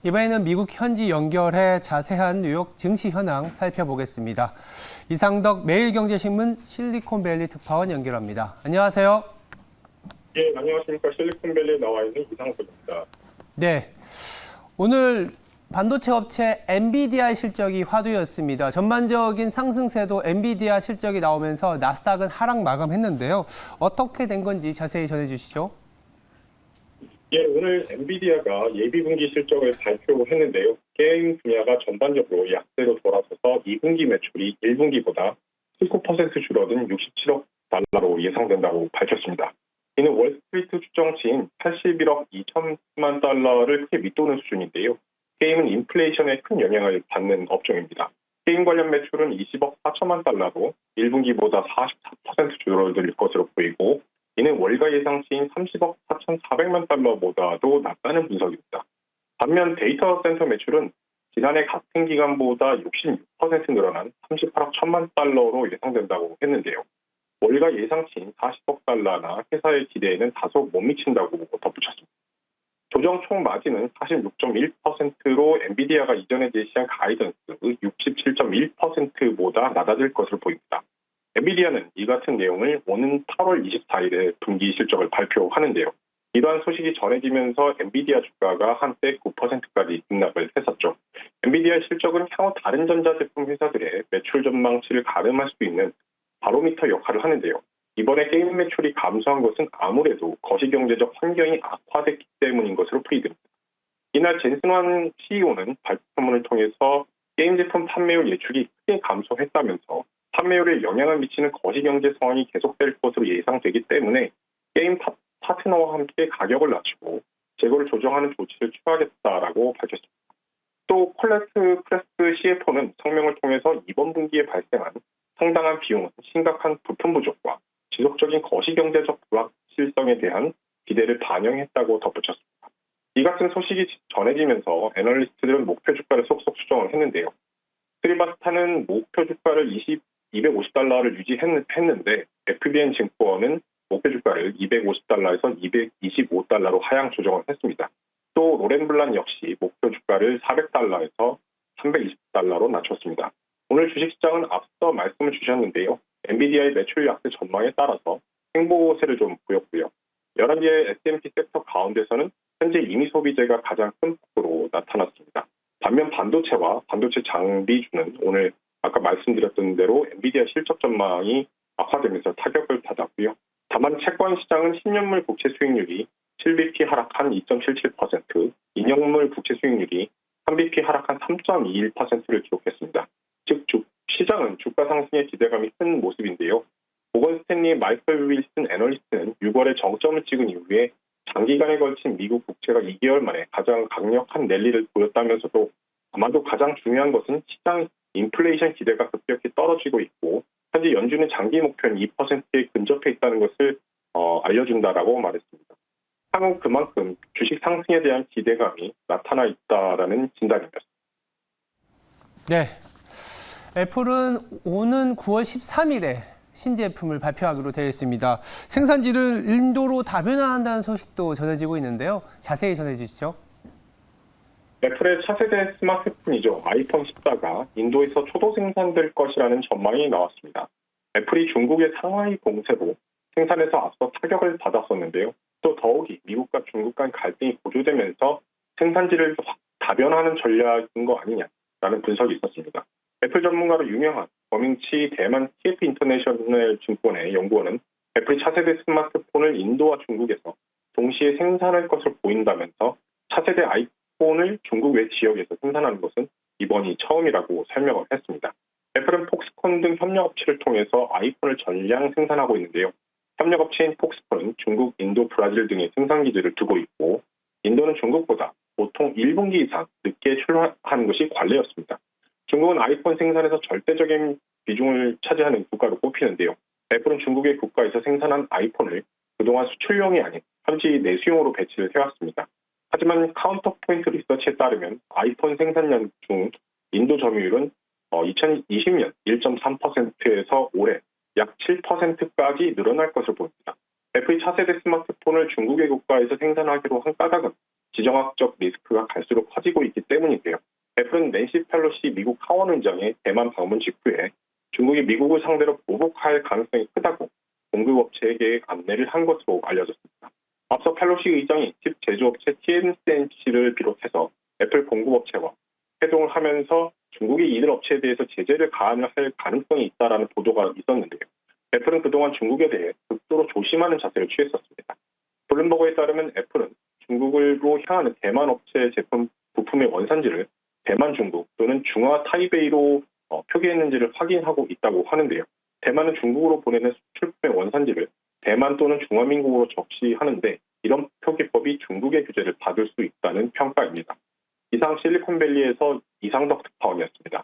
이번에는 미국 현지 연결해 자세한 뉴욕 증시 현황 살펴보겠습니다. 이상덕 매일경제신문 실리콘밸리 특파원 연결합니다. 안녕하세요. 예, 안녕하십니까. 실리콘밸리에 나와 있는 이상덕입니다. 네, 오늘 반도체 업체 엔비디아의 실적이 화두였습니다. 전반적인 상승세도 엔비디아 실적이 나오면서 나스닥은 하락 마감했는데요. 어떻게 된 건지 자세히 전해주시죠. 예, 오늘 엔비디아가 예비분기 실적을 발표했는데요. 게임 분야가 전반적으로 약세로 돌아서서 2분기 매출이 1분기보다 19% 줄어든 67억 달러로 예상된다고 밝혔습니다. 이는 월스트리트 추정치인 81억 2천만 달러를 크게 밑도는 수준인데요. 게임은 인플레이션에 큰 영향을 받는 업종입니다. 게임 관련 매출은 20억 4천만 달러로 1분기보다 44% 줄어들 것으로 보이고, 이는 월가 예상치인 30억 4,400만 달러보다도 낮다는 분석입니다. 반면 데이터 센터 매출은 지난해 같은 기간보다 66% 늘어난 38억 1천만 달러로 예상된다고 했는데요. 월가 예상치인 40억 달러나 회사의 기대에는 다소 못 미친다고 덧붙였습니다. 조정 총 마진은 46.1%로 엔비디아가 이전에 제시한 가이던스 67.1%보다 낮아질 것으로 보입니다. 엔비디아는 이 같은 내용을 오는 8월 24일에 분기 실적을 발표하는데요. 이러한 소식이 전해지면서 엔비디아 주가가 한때 9%까지 등락을 했었죠. 엔비디아의 실적은 향후 다른 전자제품 회사들의 매출 전망치를 가늠할 수 있는 바로미터 역할을 하는데요. 이번에 게임 매출이 감소한 것은 아무래도 거시경제적 환경이 악화됐기 때문인 것으로 풀이됩니다. 이날 젠슨환 CEO는 발표문을 통해서 게임 제품 판매율 예측이 크게 감소했다면서 판매율에 영향을 미치는 거시경제 상황이 계속될 것으로 예상되기 때문에 게임 파트너와 함께 가격을 낮추고 재고를 조정하는 조치를 취하겠다라고 밝혔습니다. 또 콜렉트 프레스 CFO는 성명을 통해서 이번 분기에 발생한 상당한 비용은 심각한 부품 부족과 지속적인 거시경제적 불확실성에 대한 기대를 반영했다고 덧붙였습니다. 이 같은 소식이 전해지면서 애널리스트들은 목표 주가를 속속 수정을 했는데요. 스리바스타는 목표 주가를 250달러를 유지했는데 FBN 증권은 목표 주가를 250달러에서 225달러로 하향 조정을 했습니다. 또 로렌블란 역시 목표 주가를 400달러에서 320달러로 낮췄습니다. 오늘 주식시장은 앞서 말씀을 주셨는데요. 엔비디아의 매출 약세 전망에 따라서 행보세를 좀 보였고요. 11개의 S&P 섹터 가운데서는 현재 임의 소비재가 가장 큰 폭으로 나타났습니다. 반면 반도체와 반도체 장비주는 오늘 아까 말씀드렸던 대로 엔비디아 실적 전망이 악화되면서 타격을 받았고요. 다만 채권 시장은 10년물 국채 수익률이 7bp 하락한 2.77%, 2년물 국채 수익률이 3bp 하락한 3.21%를 기록했습니다. 즉 시장은 주가 상승의 기대감이 큰 모습인데요. 모건 스탠리 마이클 윌슨 애널리스트는 6월에 정점을 찍은 이후에 장기간에 걸친 미국 국채가 2개월 만에 가장 강력한 랠리를 보였다면서도 아마도 가장 중요한 것은 시장 인플레이션 기대가 급격히 떨어지고 있고 현재 연준의 장기 목표는 2%에 근접해 있다는 것을 알려준다라고 말했습니다. 향후 그만큼 주식 상승에 대한 기대감이 나타나 있다라는 진단입니다. 네, 애플은 오는 9월 13일에 신제품을 발표하기로 되어 있습니다. 생산지를 인도로 다변화한다는 소식도 전해지고 있는데요. 자세히 전해주시죠. 애플의 차세대 스마트폰이죠. 아이폰 14가 인도에서 초도 생산될 것이라는 전망이 나왔습니다. 애플이 중국의 상하이 봉쇄로 생산에서 앞서 타격을 받았었는데요. 또 더욱이 미국과 중국 간 갈등이 고조되면서 생산지를 다변화하는 전략인 거 아니냐라는 분석이 있었습니다. 애플 전문가로 유명한 범잉치 대만 TF 인터내셔널 증권의 연구원은 애플이 차세대 스마트폰을 인도와 중국에서 동시에 생산할 것으로 보인다면서 차세대 아이폰을 중국 외 지역에서 생산하는 것은 이번이 처음이라고 설명을 했습니다. 애플은 폭스콘 등 협력업체를 통해서 아이폰을 전량 생산하고 있는데요. 협력업체인 폭스콘은 중국, 인도, 브라질 등의 생산기지를 두고 있고 인도는 중국보다 보통 1분기 이상 늦게 출하하는 것이 관례였습니다. 중국은 아이폰 생산에서 절대적인 비중을 차지하는 국가로 꼽히는데요. 애플은 중국의 국가에서 생산한 아이폰을 그동안 수출용이 아닌 현지 내수용으로 배치를 해왔습니다. 하지만 카운터포인트 리서치에 따르면 아이폰 생산량 중 인도 점유율은 2020년 1.3%에서 올해 약 7%까지 늘어날 것으로 보입니다. 애플이 차세대 스마트폰을 중국의 국가에서 생산하기로 한 까닭은 지정학적 리스크가 갈수록 커지고 있기 때문인데요. 애플은 낸시 펠로시 미국 하원의장의 대만 방문 직후에 중국이 미국을 상대로 보복할 가능성이 크다고 공급업체에게 안내를 한 것으로 알려졌습니다. 앞서 펠로시 의장이 칩 제조업체 TSMC를 비롯해서 애플 공급업체와 회동을 하면서 중국이 이들 업체에 대해서 제재를 가할 가능성이 있다는 보도가 있었는데요. 애플은 그동안 중국에 대해 극도로 조심하는 자세를 취했었습니다. 블룸버그에 따르면 애플은 중국으로 향하는 대만 업체 제품 부품의 원산지를 대만 중국 또는 중화 타이베이로 표기했는지를 확인하고 있다고 하는데요. 대만은 중국으로 보내는 수출품의 원산지를 대만 또는 중화민국으로 적시하는데 이런 표기법이 중국의 규제를 받을 수 있다는 평가입니다. 이상 실리콘밸리에서 이상덕 특파원이었습니다.